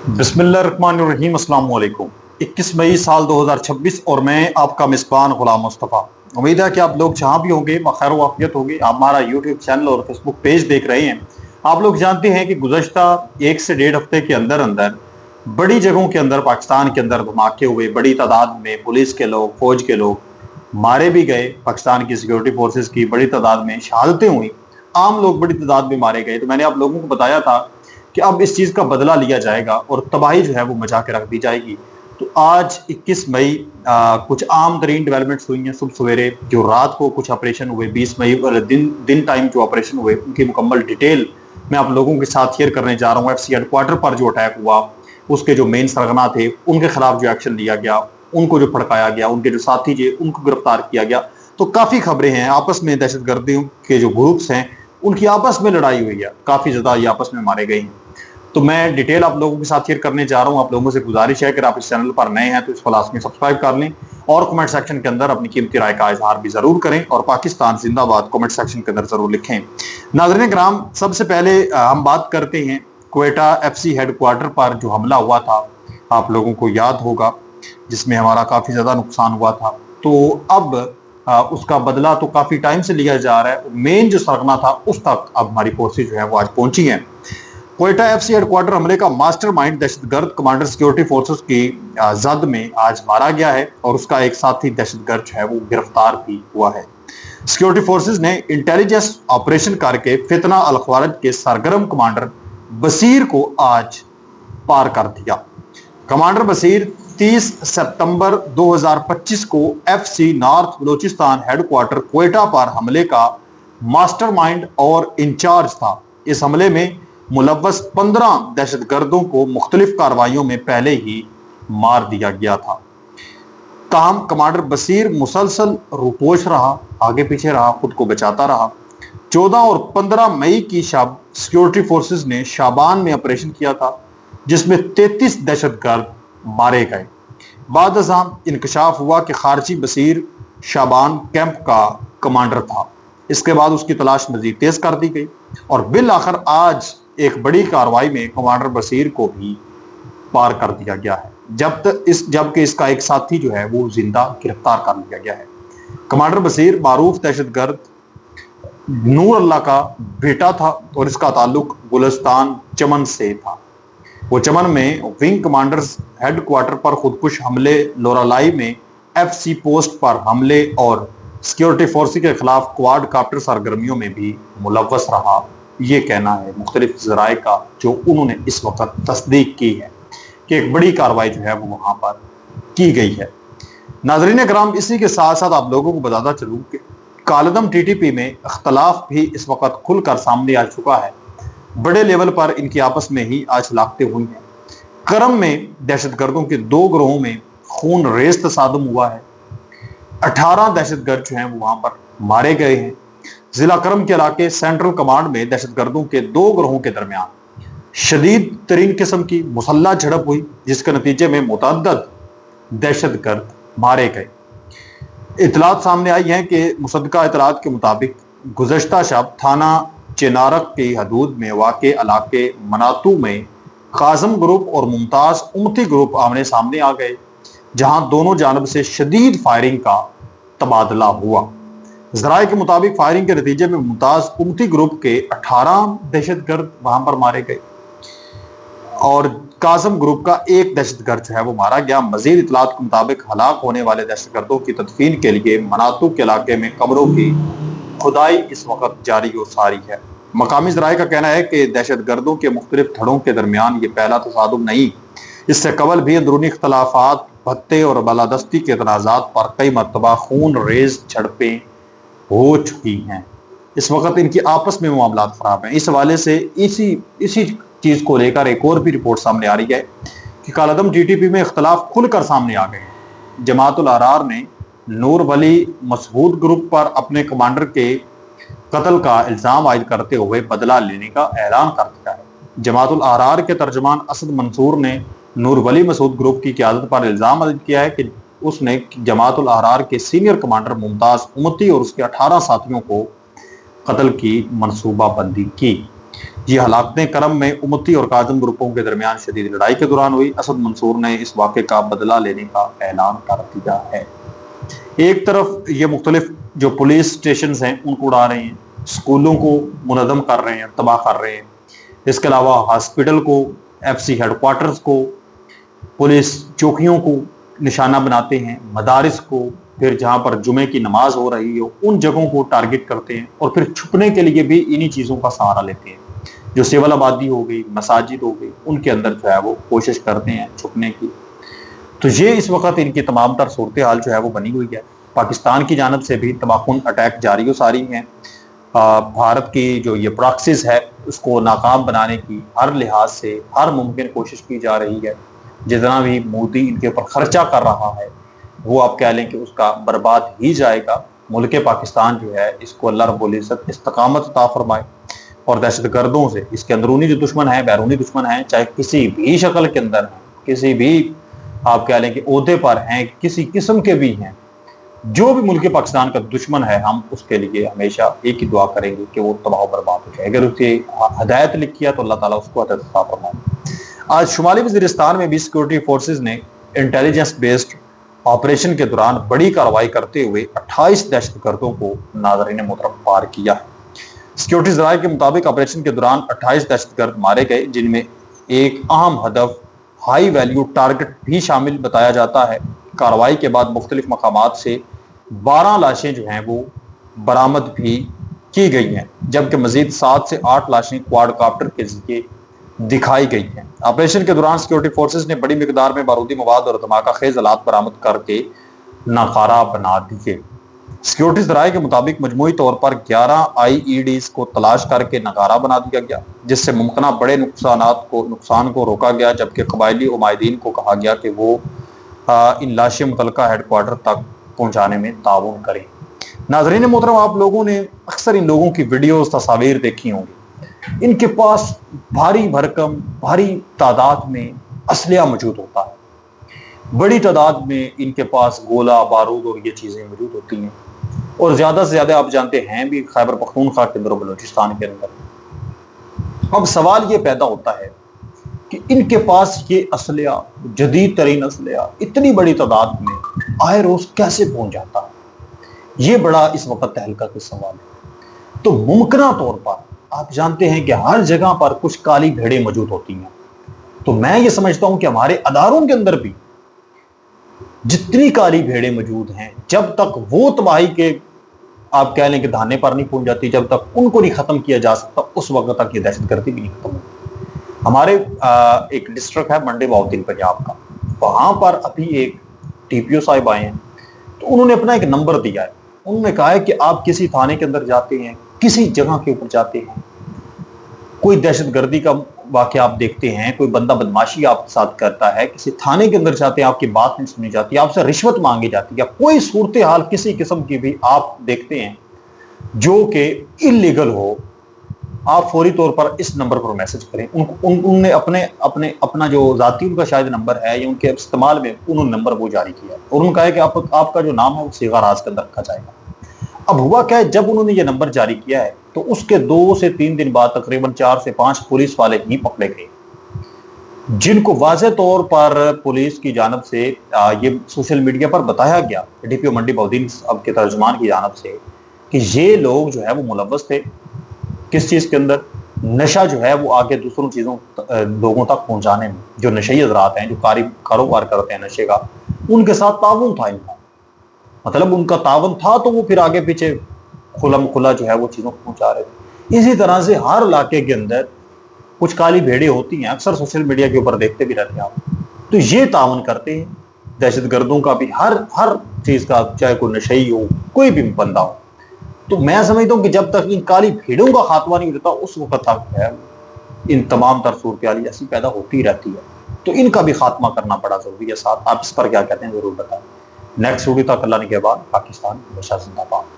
बिस्मिल्लाहिर्रहमानिर्रहीम, अस्सलाम वालेकुम। 21 मई साल 2026 और मैं आपका मेज़बान गुलाम मुस्तफ़ा। उम्मीद है कि आप लोग जहाँ भी होंगे खैर वाफियत होगी। आप हमारा यूट्यूब चैनल और फेसबुक पेज देख रहे हैं। आप लोग जानते हैं कि गुज़श्ता 1 से 1.5 हफ्ते के अंदर अंदर बड़ी जगहों के अंदर पाकिस्तान के अंदर धमाके हुए, बड़ी तादाद में पुलिस के लोग, फौज के लोग मारे भी गए, पाकिस्तान की सिक्योरिटी फोर्सेस की बड़ी तादाद में शहादतें हुई, आम लोग बड़ी तादाद में मारे गए। तो मैंने आप लोगों को बताया था कि अब इस चीज़ का बदला लिया जाएगा और तबाही जो है वो मचा के रख दी जाएगी। तो आज 21 मई कुछ आम तरीन डेवलपमेंट्स हुई हैं सुबह सवेरे। जो रात को कुछ ऑपरेशन हुए, 20 मई वाले दिन टाइम जो ऑपरेशन हुए उनकी मुकम्मल डिटेल मैं आप लोगों के साथ शेयर करने जा रहा हूँ। FC हेडक्वार्टर पर जो अटैक हुआ, उसके जो मेन सरगना थे उनके खिलाफ जो एक्शन लिया गया, उनको जो भड़काया गया, उनके जो साथी थे उनको गिरफ्तार किया गया। तो काफ़ी खबरें हैं। आपस में दहशतगर्दियों के जो ग्रुप्स हैं उनकी आपस में लड़ाई हुई है, काफ़ी ज़्यादा ये आपस में मारे गए हैं। तो मैं डिटेल आप लोगों के साथ शेयर करने जा रहा हूं। आप लोगों से गुजारिश है कि आप इस चैनल पर नए हैं तो इसको लाजमी सब्सक्राइब कर लें और कमेंट सेक्शन के अंदर अपनी कीमती राय का इजहार भी जरूर करें और पाकिस्तान जिंदाबाद कमेंट सेक्शन के अंदर जरूर लिखें। नाज़रीन किराम, सबसे पहले हम बात करते हैं क्वेटा FC हेडक्वार्टर पर जो हमला हुआ था, आप लोगों को याद होगा, जिसमें हमारा काफ़ी ज़्यादा नुकसान हुआ था। तो अब उसका बदला तो काफ़ी टाइम से लिया जा रहा है। मेन जो सरगना था उस तक अब हमारी फोर्सेज जो है वो आज पहुंची हैं। क्वेटा FC हेडक्वार्टर हमले का मास्टरमाइंड दहशतगर्द कमांडर सिक्योरिटी फोर्सेस की जद में आज मारा गया है और उसका एक साथी दहशतगर्द जो है वो गिरफ्तार भी हुआ है। सिक्योरिटी फोर्सेस ने इंटेलिजेंस ऑपरेशन करके फितना अल ख्वारिज के सरगर्म कमांडर बसीर को आज पार कर दिया। कमांडर बसीर 30 सितंबर 2025 को FC north Balochistan headquarter Quetta पर हमले का मास्टरमाइंड और इंचार्ज था। इस हमले में मुलव्वस 15 दहशतगर्दों को मुख्तलिफ कार्रवाइयों में पहले ही मार दिया गया था। ताहम कमांडर बसीर मुसलसल रूपोश रहा, आगे पीछे रहा, खुद को बचाता रहा। 14 और 15 मई की शब सिक्योरिटी फोर्सेस ने शाबान में ऑपरेशन किया था, जिसमें 33 दहशतगर्द मारे गए। बाद अज़ां इंकशाफ हुआ कि खारजी बसीर शाबान कैंप का कमांडर था। इसके बाद उसकी तलाश मजीद तेज कर दी गई और बिल आखिर आज एक बड़ी कार्रवाई में कमांडर बसीर को भी पार कर दिया गया है, जबकि इसका एक साथी जो है वो जिंदा गिरफ्तार कर लिया गया है। कमांडर बसीर मारूफ दहशतगर्द नूर अल्लाह का बेटा था और इसका ताल्लुक गुलिस्तान चमन से था। वो चमन में विंग कमांडर्स हेडक्वार्टर पर खुदकुश हमले, लोरालाई में FC पोस्ट पर हमले और सिक्योरिटी फोर्स के खिलाफ क्वाड काप्टर सरगर्मियों में भी मुलव्वस रहा। ये कहना है मुख्तलिफ ज़राए का जो उन्होंने इस वक्त तस्दीक की है कि एक बड़ी कार्रवाई जो है वो वहाँ पर की गई है। नाज़रीन किराम, इसी के साथ साथ आप लोगों को बताता चलूँ कि कालदम TTP में इख्तलाफ भी इस वक्त खुलकर सामने आ चुका है। बड़े लेवल पर इनकी आपस में ही आज लागतें हुई हैं। करम में दहशतगर्दों के 2 ग्रोहों में खून रेज तसादम हुआ है। 18 दहशतगर्द जो हैं वो वहां पर मारे गए हैं। जिला करम के इलाके सेंट्रल कमांड में दहशतगर्दों के 2 ग्रोहों के दरमियान शदीद तरीन किस्म की मुसल्ला झड़प हुई, जिसके नतीजे में मुतअद्दिद दहशतगर्द मारे गए। इतलात सामने आई हैं कि मुसद्दका इतलात के मुताबिक गुज़श्ता शब थाना चेनारक की हदूद में वाक़े इलाके मनातू में काज़म ग्रुप और मुमताज़ उमती ग्रुप आमने सामने आ गए, जहां दोनों जानब से शदीद फायरिंग का तबादला हुआ। ज़राए के मुताबिक फायरिंग के नतीजे में मुमताज़ उमती ग्रुप के 18 दहशतगर्द वहां पर मारे गए और काज़म ग्रुप का 1 दहशतगर्द जो है वो मारा गया। मजीद इतलात के मुताबिक हलाक होने वाले दहशतगर्दों की तदफीन के लिए मनातू के इलाके में कब्रों की खुदाई इस वक्त जारी और सारी है। मकामी ज़राए का कहना है कि दहशतगर्दों के मुख्तलिफ धड़ों के दरमियान ये पहला तसादुम नहीं, इससे कबल भी अंदरूनी इख्तलाफात, भत्ते और बालादस्ती के तनाज़ात पर कई मरतबा खून रेज झड़पें हो चुकी हैं। इस वक्त इनकी आपस में मामलात खराब हैं। इस हवाले से इसी चीज़ को लेकर एक और भी रिपोर्ट सामने आ रही है कि कालदम TTP में इख्तलाफ खुलकर सामने आ गए हैं। जमातुल अहरार ने नूर वली मसऊद ग्रुप पर अपने कमांडर के कत्ल का इल्ज़ाम आयद करते हुए बदला लेने का ऐलान कर दिया है। जमातुल अहरार के तर्जमान असद मंसूर ने नूर वली मसूद ग्रुप की क़यादत पर इल्ज़ाम आयद किया है कि उसने जमातुल अहरार के सीनियर कमांडर मुमताज़ उमती और उसके 18 साथियों को कत्ल की मनसूबाबंदी की। یہ ہلاکتیں کرم میں امتی اور کاظم گروپوں کے درمیان شدید لڑائی کے دوران ہوئی۔ اسد منصور نے اس واقعے کا بدلہ لینے کا اعلان کر دیا ہے۔ ایک طرف یہ مختلف جو پولیس اسٹیشنز ہیں ان کو اڑا رہے ہیں، اسکولوں کو منہدم کر رہے ہیں، تباہ کر رہے ہیں، اس کے علاوہ ہاسپٹل کو، ایف سی ہیڈ کوارٹرز کو، پولیس چوکیوں کو نشانہ بناتے ہیں، مدارس کو، پھر جہاں پر جمعے کی نماز ہو رہی ہو ان جگہوں کو ٹارگٹ کرتے ہیں، اور پھر چھپنے کے لیے بھی انہی چیزوں کا سہارا لیتے ہیں۔ جو سول آبادی ہو گئی، مساجد ہو گئی، ان کے اندر جو ہے وہ کوشش کرتے ہیں چھپنے کی۔ تو یہ اس وقت ان کی تمام تر صورتحال جو ہے وہ بنی ہوئی ہے۔ پاکستان کی جانب سے بھی تباہ کن اٹیک جاری و ساری ہیں۔ بھارت کی جو یہ پراکسس ہے اس کو ناکام بنانے کی ہر لحاظ سے ہر ممکن کوشش کی جا رہی ہے۔ جتنا بھی مودی ان کے اوپر خرچہ کر رہا ہے وہ آپ کہہ لیں کہ اس کا برباد ہی جائے گا۔ ملک پاکستان جو ہے اس کو اللہ رب العزت استقامت عطا فرمائے، اور دہشت گردوں سے، اس کے اندرونی جو دشمن ہیں، بیرونی دشمن ہیں، چاہے کسی بھی شکل کے اندر ہیں، کسی بھی آپ کہہ لیں کہ عہدے پر ہیں، کسی قسم کے بھی ہیں، جو بھی ملک پاکستان کا دشمن ہے، ہم اس کے لیے ہمیشہ ایک ہی دعا کریں گے کہ وہ تباہ و برباد ہو جائے۔ اگر اس کی ہدایت لکھی ہے تو اللہ تعالیٰ اس کو ہدایت عطا فرمائے۔ آج شمالی وزیرستان میں بھی سیکورٹی فورسز نے انٹیلیجنس بیسڈ آپریشن کے دوران بڑی کارروائی کرتے ہوئے 28 دہشت گردوں کو ناظرین محترم پار کیا ہے۔ سیکورٹی ذرائع کے مطابق آپریشن کے دوران 28 دہشت گرد مارے گئے، جن میں ایک اہم ہدف ہائی ویلیو ٹارگٹ بھی شامل بتایا جاتا ہے۔ کارروائی کے بعد مختلف مقامات سے 12 لاشیں جو ہیں وہ برآمد بھی کی گئی ہیں، جبکہ مزید 7 سے 8 لاشیں کوارڈ کاپٹر کے ذریعے دکھائی گئی ہیں۔ آپریشن کے دوران سیکورٹی فورسز نے بڑی مقدار میں بارودی مواد اور دھماکہ خیز آلات برآمد کر کے ناکارہ بنا دیے۔ سیکورٹی ذرائع کے مطابق مجموعی طور پر 11 آئی ای ڈیز کو تلاش کر کے ناکارہ بنا دیا گیا، جس سے ممکنہ بڑے نقصان کو روکا گیا، جبکہ قبائلی عمائدین کو کہا گیا کہ وہ ان لاشیں متعلقہ ہیڈ کوارٹر تک پہنچانے میں تعاون کریں۔ ناظرین محترم، آپ لوگوں نے اکثر ان لوگوں کی ویڈیوز، تصاویر دیکھی ہوں گی۔ ان کے پاس بھاری بھرکم، بھاری تعداد میں اسلحہ موجود ہوتا ہے، بڑی تعداد میں ان کے پاس گولہ بارود اور یہ چیزیں موجود ہوتی ہیں، اور زیادہ سے زیادہ آپ جانتے ہیں بھی خیبر پختونخوا کے اندر اور بلوچستان کے اندر۔ اب سوال یہ پیدا ہوتا ہے کہ ان کے پاس یہ اسلحہ، جدید ترین اسلحہ، اتنی بڑی تعداد میں آئے روز کیسے پہنچ جاتا ہے؟ یہ بڑا اس وقت تہلکہ کا سوال ہے۔ تو ممکنہ طور پر آپ جانتے ہیں کہ ہر جگہ پر کچھ کالی بھیڑیں موجود ہوتی ہیں، تو میں یہ سمجھتا ہوں کہ ہمارے اداروں کے اندر بھی جتنی کالی بھیڑیں موجود ہیں، جب تک وہ تباہی کے آپ کہہ لیں کہ دھانے پر نہیں پہنچ جاتی، جب تک ان کو نہیں ختم کیا جا سکتا، اس وقت تک یہ دہشت گردی بھی نہیں ختم ہوتی۔ ہمارے ایک ڈسٹرکٹ ہے منڈی باؤدین پنجاب کا، وہاں پر ابھی ایک ٹی پی او صاحب آئے ہیں، تو انہوں نے اپنا ایک نمبر دیا ہے۔ انہوں نے کہا ہے کہ آپ کسی تھانے کے اندر جاتے ہیں، کسی جگہ کے اوپر جاتے ہیں، کوئی دہشت گردی کا واقعہ آپ دیکھتے ہیں، کوئی بندہ بدماشی آپ کے ساتھ کرتا ہے، کسی تھانے کے اندر جاتے ہیں، آپ کی بات نہیں سنی جاتی، آپ سے رشوت مانگی جاتی ہے، کوئی صورتحال کسی قسم کی بھی آپ دیکھتے ہیں جو کہ اللیگل ہو، آپ فوری طور پر اس نمبر پر میسج کریں۔ انہوں نے اپنا جو ذاتی ان کا شاید نمبر ہے یا ان کے استعمال میں انہوں نے نمبر وہ جاری کیا، اور انہوں نے کہا ہے کہ آپ کا جو نام ہے وہ صیغہ راز کے اندر رکھا جائے گا۔ اب ہوا کیا ہے، جب انہوں نے یہ نمبر جاری کیا ہے تو اس کے 2 سے 3 دن بعد تقریباً 4 سے 5 پولیس والے ہی پکڑے گئے، جن کو واضح طور پر پولیس کی جانب سے یہ سوشل میڈیا پر بتایا گیا، ڈی پی او منڈی باؤدین اب کے ترجمان کی جانب سے، کہ یہ لوگ جو ہے وہ ملوث تھے کس چیز کے اندر، نشہ جو ہے وہ آگے دوسروں چیزوں لوگوں تک پہنچانے میں، جو نشئی حضرات ہیں، جو کاروبار کرتے ہیں نشے کا، ان کے ساتھ تعاون تھا ان کا، مطلب ان کا تعاون تھا، تو وہ پھر آگے پیچھے کھلم کھلا جو ہے وہ چیزوں کو پہنچا رہے تھے۔ اسی طرح سے ہر علاقے کے اندر کچھ کالی بھیڑیں ہوتی ہیں، اکثر سوشل میڈیا کے اوپر دیکھتے بھی رہتے ہیں آپ، تو یہ تعاون کرتے ہیں دہشت گردوں کا بھی، ہر چیز کا، چاہے کوئی نشئی ہو، کوئی بھی بندہ ہو۔ تو میں سمجھتا ہوں کہ جب تک ان کالی بھیڑوں کا خاتمہ نہیں ہوتا، اس وقت تک ہے ان تمام تر صورتحال ایسی پیدا ہوتی رہتی ہے، تو ان کا بھی خاتمہ کرنا بڑا ضروری ہے۔ ساتھ آپ اس پر کیا کہتے ہیں ضرور بتائیں۔ نیکسٹ ویڈیو تک اللہ نے کے بعد پاکستان ہمیشہ زندہ باد۔